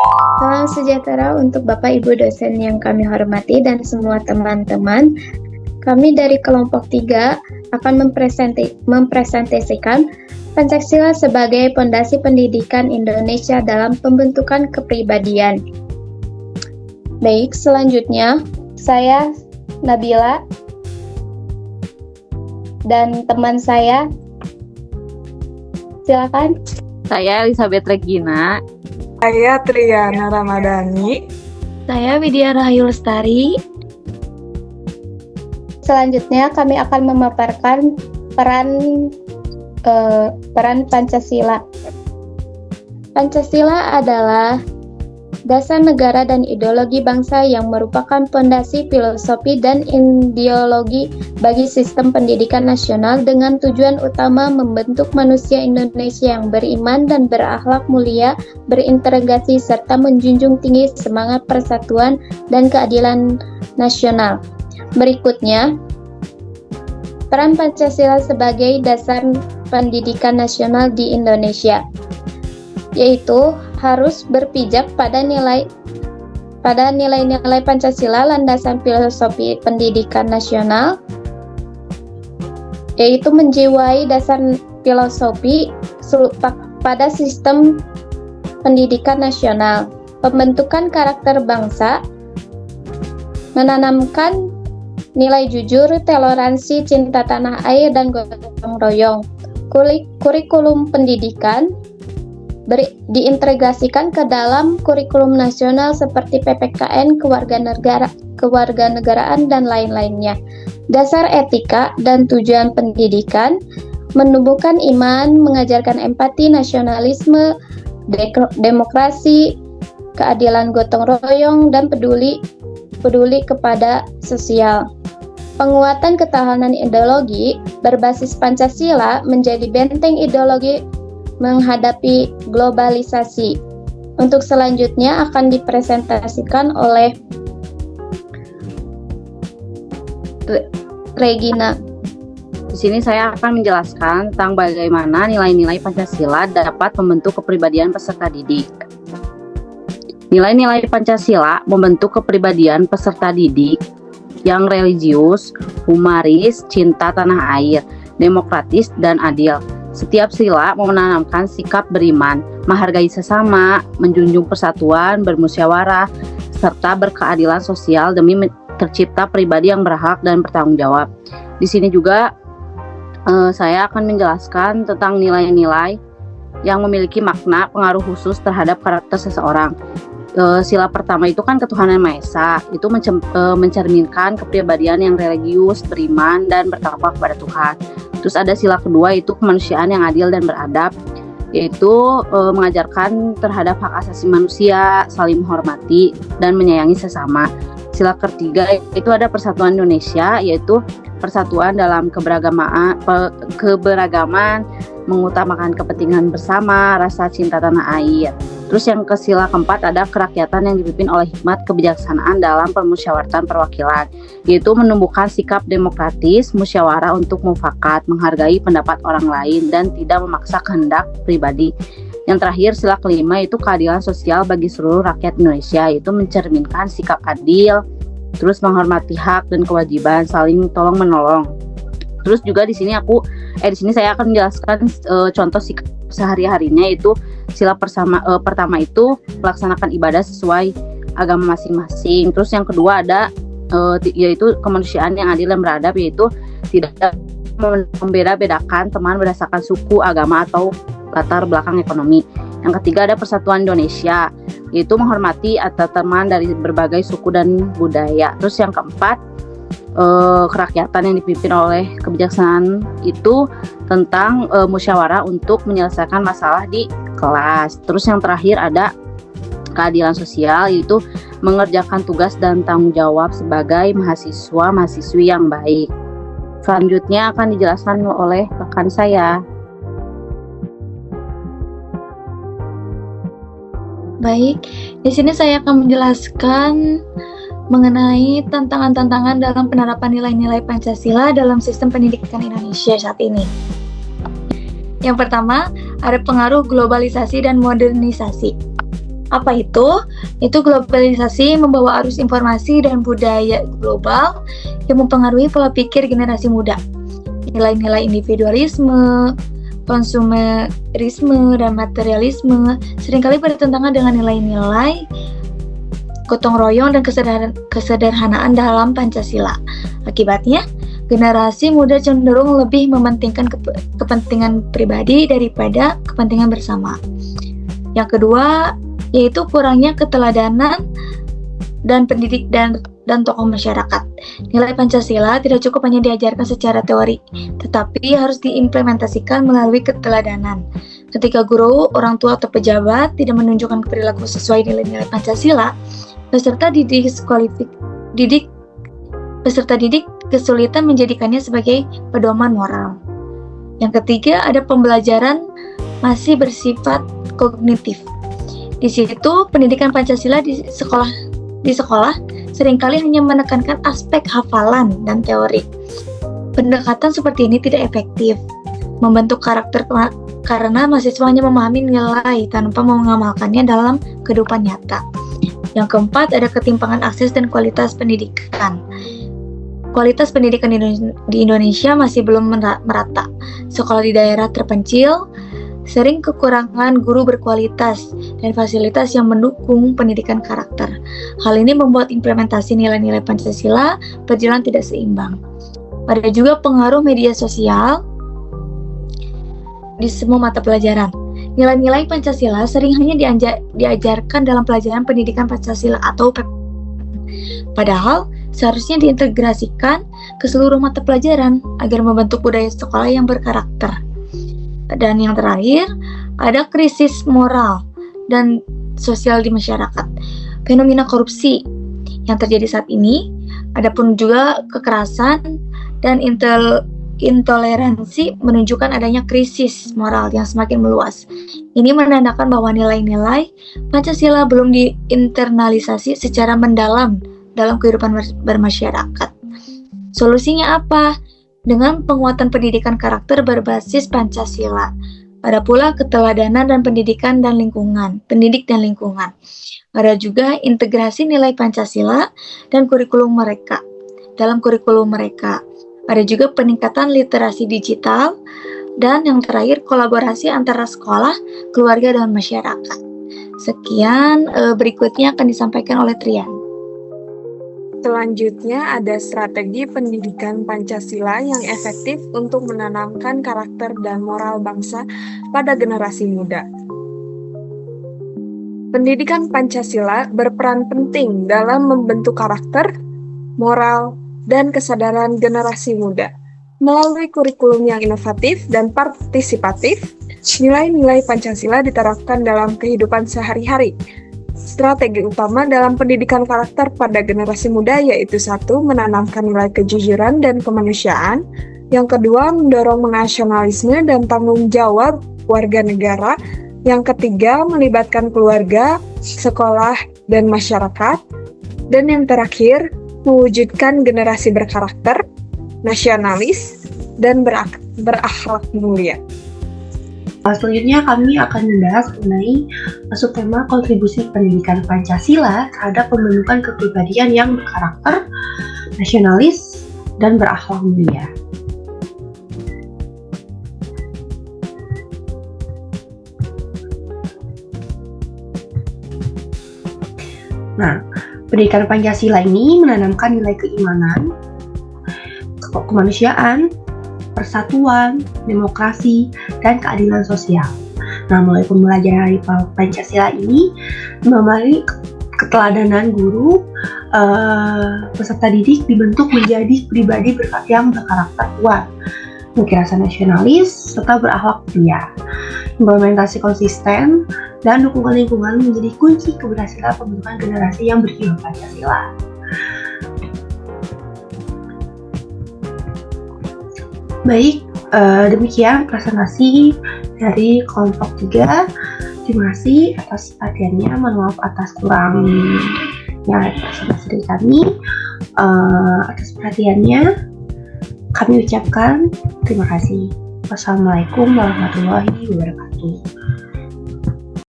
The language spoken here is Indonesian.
Salam sejahtera untuk Bapak Ibu dosen yang kami hormati dan semua teman-teman. Kami dari kelompok 3 akan mempresentasikan Pancasila sebagai pondasi pendidikan Indonesia dalam pembentukan kepribadian. Baik, selanjutnya saya Nabila dan teman saya. Silakan. Saya Elizabeth Regina. Saya Triana Ramadhani. Saya Widya Rahayu Lestari. Selanjutnya kami akan memaparkan peran Pancasila. Pancasila adalah dasar negara dan ideologi bangsa yang merupakan pondasi filosofi dan ideologi bagi sistem pendidikan nasional dengan tujuan utama membentuk manusia Indonesia yang beriman dan berakhlak mulia, berintegrasi serta menjunjung tinggi semangat persatuan dan keadilan nasional. Berikutnya, peran Pancasila sebagai dasar pendidikan nasional di Indonesia, yaitu harus berpijak pada nilai-nilai Pancasila landasan filosofi pendidikan nasional, yaitu menjiwai dasar filosofi pada sistem pendidikan nasional, pembentukan karakter bangsa, menanamkan nilai jujur, toleransi, cinta tanah air, dan gotong royong. Kurikulum pendidikan diintegrasikan ke dalam kurikulum nasional seperti PPKN, kewarganegaraan, dan lain-lainnya. Dasar etika dan tujuan pendidikan menumbuhkan iman, mengajarkan empati, nasionalisme, demokrasi, keadilan gotong royong, dan peduli kepada sosial. Penguatan ketahanan ideologi berbasis Pancasila menjadi benteng ideologi menghadapi globalisasi. Untuk selanjutnya akan dipresentasikan oleh Regina. Di sini saya akan menjelaskan tentang bagaimana nilai-nilai Pancasila dapat membentuk kepribadian peserta didik. Nilai-nilai Pancasila membentuk kepribadian peserta didik yang religius, humanis, cinta tanah air, demokratis, dan adil. Setiap sila menanamkan sikap beriman, menghargai sesama, menjunjung persatuan, bermusyawarah, serta berkeadilan sosial demi tercipta pribadi yang berakhlak dan bertanggung jawab. Di sini juga saya akan menjelaskan tentang nilai-nilai yang memiliki makna pengaruh khusus terhadap karakter seseorang. Sila pertama itu kan ketuhanan Maha Esa, itu mencerminkan kepribadian yang religius, beriman, dan bertakwa kepada Tuhan. Terus ada sila kedua itu kemanusiaan yang adil dan beradab, yaitu mengajarkan terhadap hak asasi manusia, saling menghormati, dan menyayangi sesama. Sila ketiga itu ada persatuan Indonesia, yaitu persatuan dalam keberagaman, mengutamakan kepentingan bersama, rasa cinta tanah air. Terus yang ke sila keempat ada kerakyatan yang dipimpin oleh hikmat kebijaksanaan dalam permusyawaratan perwakilan, yaitu menumbuhkan sikap demokratis, musyawarah untuk mufakat, menghargai pendapat orang lain, dan tidak memaksa kehendak pribadi. Yang terakhir sila kelima itu keadilan sosial bagi seluruh rakyat Indonesia, yaitu mencerminkan sikap adil, terus menghormati hak dan kewajiban, saling tolong menolong. Terus juga di sini saya akan menjelaskan contoh sikap sehari-harinya, yaitu sila pertama itu melaksanakan ibadah sesuai agama masing-masing. Terus yang kedua ada yaitu kemanusiaan yang adil dan beradab, yaitu tidak membeda-bedakan teman berdasarkan suku, agama, atau latar belakang ekonomi. Yang ketiga ada persatuan Indonesia, yaitu menghormati atau teman dari berbagai suku dan budaya. Terus yang keempat kerakyatan yang dipimpin oleh kebijaksanaan itu tentang musyawarah untuk menyelesaikan masalah di kelas. Terus yang terakhir ada keadilan sosial, yaitu mengerjakan tugas dan tanggung jawab sebagai mahasiswa-mahasiswi yang baik. Selanjutnya akan dijelaskan oleh rekan saya. Baik, di sini saya akan menjelaskan mengenai tantangan-tantangan dalam penerapan nilai-nilai Pancasila dalam sistem pendidikan Indonesia saat ini. Yang pertama, ada pengaruh globalisasi dan modernisasi. Apa itu? Itu globalisasi membawa arus informasi dan budaya global yang mempengaruhi pola pikir generasi muda. Nilai-nilai individualisme, konsumerisme, dan materialisme seringkali bertentangan dengan nilai-nilai gotong royong dan kesederhanaan dalam Pancasila. Akibatnya, generasi muda cenderung lebih mementingkan kepentingan pribadi daripada kepentingan bersama. Yang kedua, yaitu kurangnya keteladanan dan pendidik dan tokoh masyarakat. Nilai Pancasila tidak cukup hanya diajarkan secara teori, tetapi harus diimplementasikan melalui keteladanan. Ketika guru, orang tua, atau pejabat tidak menunjukkan perilaku sesuai nilai-nilai Pancasila, peserta didik kesulitan menjadikannya sebagai pedoman moral. Yang ketiga, ada pembelajaran masih bersifat kognitif. Di situ, pendidikan Pancasila di sekolah seringkali hanya menekankan aspek hafalan dan teori. Pendekatan seperti ini tidak efektif membentuk karakter karena mahasiswa hanya memahami nilai tanpa mengamalkannya dalam kehidupan nyata. Yang keempat, ada ketimpangan akses dan kualitas pendidikan. Kualitas pendidikan di Indonesia masih belum merata. Sekolah di daerah terpencil sering kekurangan guru berkualitas dan fasilitas yang mendukung pendidikan karakter. Hal ini membuat implementasi nilai-nilai Pancasila berjalan tidak seimbang. Ada juga pengaruh media sosial di semua mata pelajaran. Nilai-nilai Pancasila sering hanya diajarkan dalam pelajaran pendidikan Pancasila atau PPP. Padahal seharusnya diintegrasikan ke seluruh mata pelajaran agar membentuk budaya sekolah yang berkarakter. Dan yang terakhir, ada krisis moral dan sosial di masyarakat. Fenomena korupsi yang terjadi saat ini, adapun juga kekerasan dan intoleransi menunjukkan adanya krisis moral yang semakin meluas. Ini menandakan bahwa nilai-nilai Pancasila belum diinternalisasi secara mendalam dalam kehidupan bermasyarakat. Solusinya apa? Dengan penguatan pendidikan karakter berbasis Pancasila. Ada pula keteladanan dan pendidik dan lingkungan. Ada juga integrasi nilai Pancasila dan kurikulum mereka. Dalam kurikulum mereka, ada juga peningkatan literasi digital, dan yang terakhir kolaborasi antara sekolah, keluarga, dan masyarakat. Sekian, berikutnya akan disampaikan oleh Trian. Selanjutnya ada strategi pendidikan Pancasila yang efektif untuk menanamkan karakter dan moral bangsa pada generasi muda. Pendidikan Pancasila berperan penting dalam membentuk karakter, moral, dan kesadaran generasi muda. Melalui kurikulum yang inovatif dan partisipatif, nilai-nilai Pancasila diterapkan dalam kehidupan sehari-hari. Strategi utama dalam pendidikan karakter pada generasi muda yaitu 1. Menanamkan nilai kejujuran dan kemanusiaan. Yang kedua, mendorong nasionalisme dan tanggung jawab warga negara. Yang ketiga, melibatkan keluarga, sekolah, dan masyarakat. Dan yang terakhir, mewujudkan generasi berkarakter, nasionalis, dan berakhlak mulia. Selanjutnya kami akan membahas mengenai subtema kontribusi pendidikan Pancasila terhadap pembentukan kepribadian yang berkarakter, nasionalis, dan berakhlak mulia. Nah, pendidikan Pancasila ini menanamkan nilai keimanan, kemanusiaan, persatuan, demokrasi, dan keadilan sosial. Nah, melalui pembelajaran dari Pancasila ini, melalui keteladanan guru, peserta didik dibentuk menjadi pribadi yang berkarakter kuat, memiliki rasa nasionalis, serta berakhlak mulia. Implementasi konsisten dan dukungan lingkungan menjadi kunci keberhasilan pembentukan generasi yang berjiwa Pancasila. Baik, demikian presentasi dari kelompok 3. Terima kasih atas perhatiannya. Mohon maaf atas kurangnya presentasi dari kami. Atas perhatiannya, kami ucapkan terima kasih. Wassalamualaikum warahmatullahi wabarakatuh.